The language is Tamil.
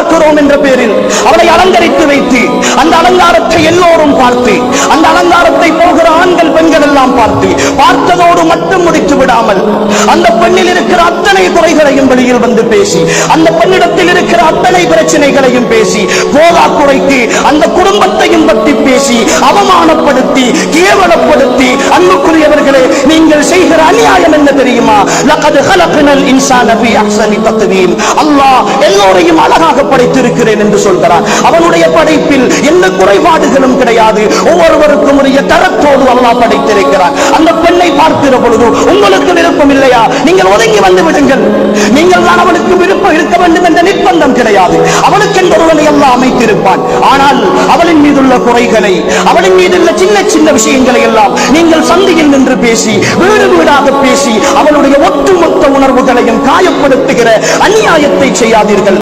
பார்க்கிறோம் என்ற பேரில் அவளை அலங்கரித்து வைத்து அந்த அலங்காரத்தை எல்லோரும் பார்த்து அந்த அலங்காரத்தை போகிற ஆண்கள் பெண்கள் எல்லாம் பார்த்து பார்த்ததோடு மட்டும் முடித்து விடாமல் அந்த பெண்ணில் இருக்கிற அத்தனை குறைகளையும் வெளியில் வந்து பேசி அந்த பெண்ணிடத்தில் இருக்கிற அத்தனை பிரச்சனைகளையும் பேசி போதா குறைத்து அந்த குடும்பத்தையும் பற்றி பேசி அவமானப்படுத்தி கேவலப்படுத்தி அன்புக்குரியவர்களே நீங்கள் செய்கிற அநியாயம் என்ன தெரியுமா? லகத் ஹலக்னல் இன்சான ஃபீ அஹ்ஸனி தக்வீம். அல்லாஹ் எல்லோரையும் அழகாக படைத்திருக்கிறேன் என்று சொல்கிறார். அவனுடைய படைப்பில் எந்த குறைபாடுகளும் கிடையாது. ஒவ்வொருவருக்கும் உரிய தரத்தோடு அல்லாஹ் படைத்திருக்கிறார். அந்த பெண்ணை பார்க்கிற பொழுது உங்களுக்கு விருப்பம் இல்லையா? நீங்கள் ஒதுங்கி வந்து விடுங்கள். நீங்கள் தான் அவளுக்கு விருப்பம் இருக்க வேண்டும் என்ற நிர்பந்தம் கிடையாது. அவளுக்கு ஒருவனை எல்லாம் அமைத்திருப்பான். ஆனால் அவளின் மீதுள்ள குறைகளை அவளின் மீதுள்ள சின்ன சின்ன விஷயங்களை எல்லாம் நீங்கள் சந்தையில் நின்று பேசி வீடு வீடாக பேசி அவளுடைய ஒட்டுமொத்த உணர்வுகளையும் காயப்படுத்துகிற அநியாயத்தை செய்யாதீர்கள்.